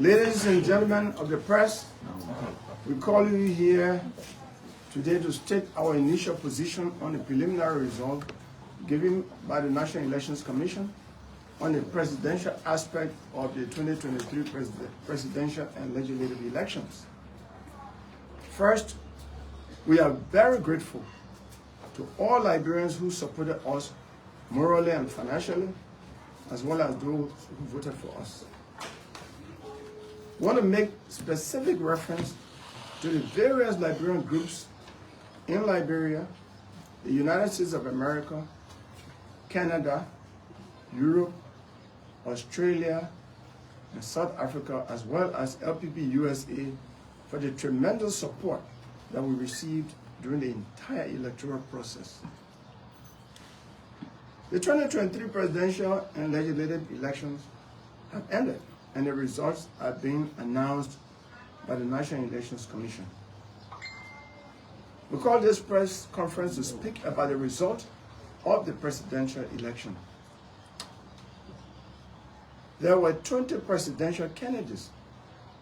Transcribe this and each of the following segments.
Ladies and gentlemen of the press, we call you here today to state our initial position on the preliminary result given by the National Elections Commission on the presidential aspect of the 2023 presidential and legislative elections. First, we are very grateful to all Liberians who supported us morally and financially, as well as those who voted for us. I want to make specific reference to the various Liberian groups in Liberia, the United States of America, Canada, Europe, Australia, and South Africa, as well as LPP USA, for the tremendous support that we received during the entire electoral process. The 2023 presidential and legislative elections have ended, and the results are being announced by the National Elections Commission. We call this press conference to speak about the result of the presidential election. There were 20 presidential candidates,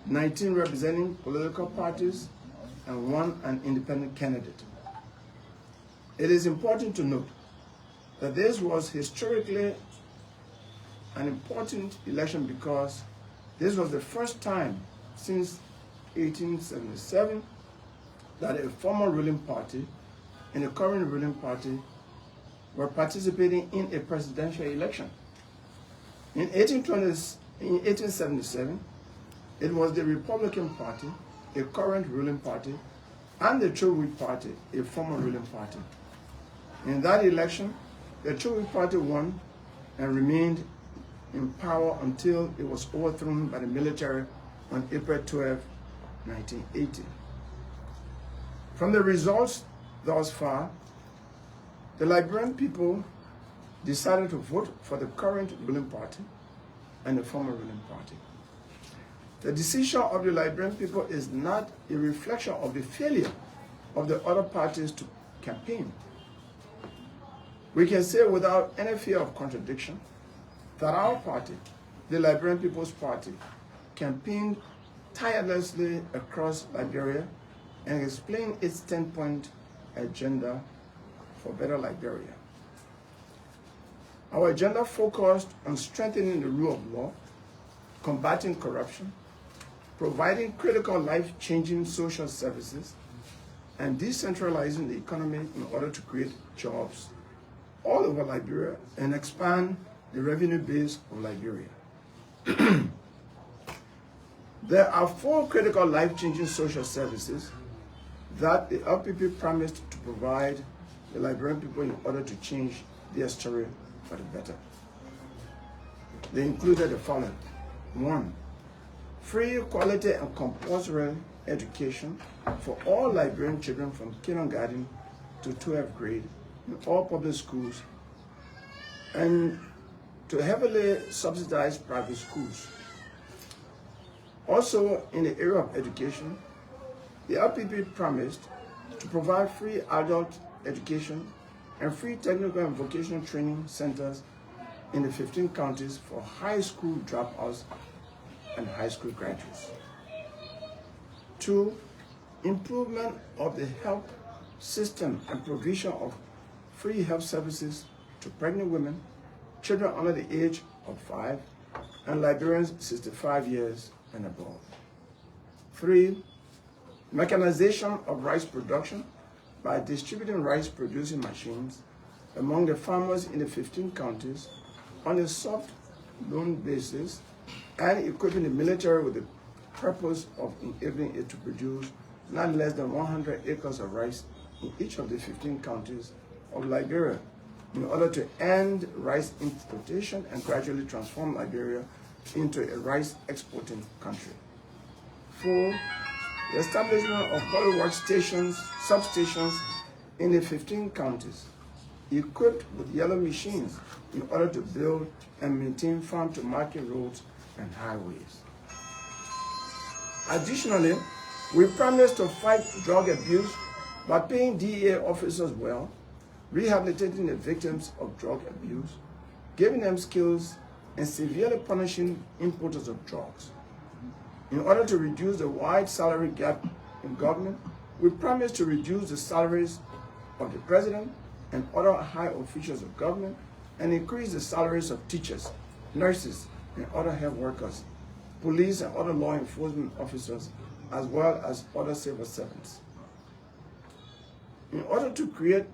19 representing political parties, and 1 an independent candidate. It is important to note that this was historically an important election because this was the first time since 1877 that a former ruling party and a current ruling party were participating in a presidential election. In 1877, it was the Republican Party, a current ruling party, and the Tiawan Party, a former ruling party. In that election, the Tiawan Party won and remained in power until it was overthrown by the military on April 12, 1980. From the results thus far, the Liberian people decided to vote for the current ruling party and the former ruling party. The decision of the Liberian people is not a reflection of the failure of the other parties to campaign. We can say without any fear of contradiction that our party, the Liberian People's Party, campaigned tirelessly across Liberia and explained its 10-point agenda for better Liberia. Our agenda focused on strengthening the rule of law, combating corruption, providing critical life-changing social services, and decentralizing the economy in order to create jobs all over Liberia and expand the revenue base of Liberia. There are 4 critical life-changing social services that the LPP promised to provide the Liberian people in order to change their story for the better. They included the following. 1, free, quality, and compulsory education for all Liberian children from kindergarten to 12th grade in all public schools and to heavily subsidized private schools. Also, in the area of education, the LPP promised to provide free adult education and free technical and vocational training centers in the 15 counties for high school dropouts and high school graduates. 2, improvement of the health system and provision of free health services to pregnant women, children under the age of 5, and Liberians 65 years and above. 3, mechanization of rice production by distributing rice producing machines among the farmers in the 15 counties on a soft loan basis and equipping the military with the purpose of enabling it to produce not less than 100 acres of rice in each of the 15 counties of Liberia in order to end rice importation and gradually transform Liberia into a rice exporting country. 4, the establishment of polywork stations, substations in the 15 counties, equipped with yellow machines in order to build and maintain farm-to-market roads and highways. Additionally, we promised to fight drug abuse by paying DEA officers well, rehabilitating the victims of drug abuse, giving them skills, and severely punishing importers of drugs. In order to reduce the wide salary gap in government, we promised to reduce the salaries of the president and other high officials of government and increase the salaries of teachers, nurses, and other health workers, police and other law enforcement officers, as well as other civil servants. In order to create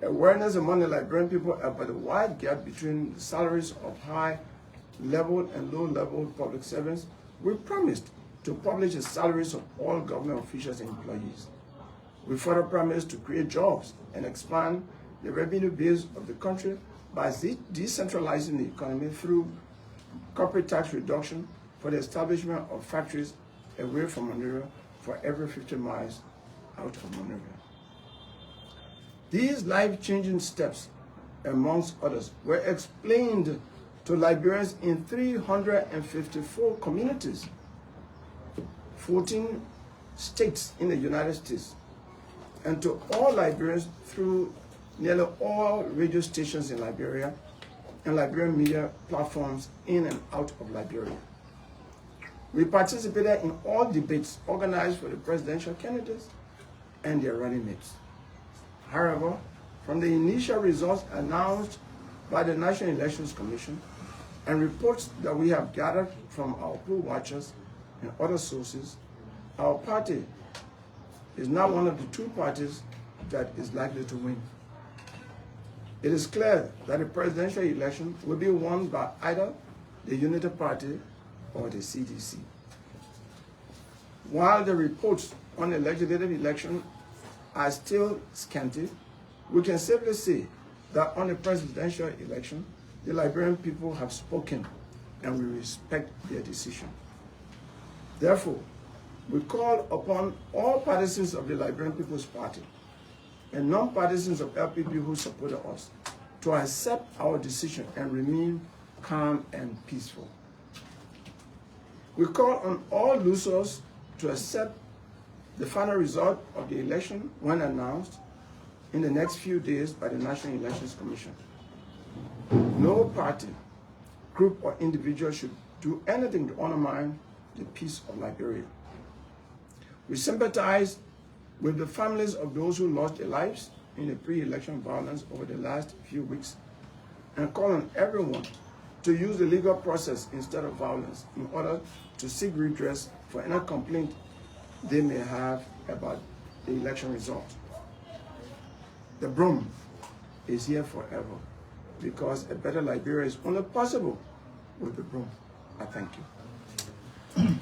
awareness among the Liberian people about the wide gap between the salaries of high-level and low-level public servants, we promised to publish the salaries of all government officials and employees. We further promised to create jobs and expand the revenue base of the country by decentralizing the economy through corporate tax reduction for the establishment of factories away from Monrovia for every 50 miles out of Monrovia. These life-changing steps, amongst others, were explained to Liberians in 354 communities, 14 states in the United States, and to all Liberians through nearly all radio stations in Liberia and Liberian media platforms in and out of Liberia. We participated in all debates organized for the presidential candidates and their running mates. However, from the initial results announced by the National Elections Commission and reports that we have gathered from our poll watchers and other sources, our party is now one of the two parties that is likely to win. It is clear that the presidential election will be won by either the Unity Party or the CDC. While the reports on the legislative election are still scanty, we can safely say that on the presidential election, the Liberian people have spoken and we respect their decision. Therefore, we call upon all partisans of the Liberian People's Party and non-partisans of LPP who supported us to accept our decision and remain calm and peaceful. We call on all losers to accept the final result of the election when announced in the next few days by the National Elections Commission. No party, group, or individual should do anything to undermine the peace of Liberia. We sympathize with the families of those who lost their lives in the pre-election violence over the last few weeks and call on everyone to use the legal process instead of violence in order to seek redress for any complaint they may have about the election result. The broom is here forever because a better Liberia is only possible with the broom. I thank you.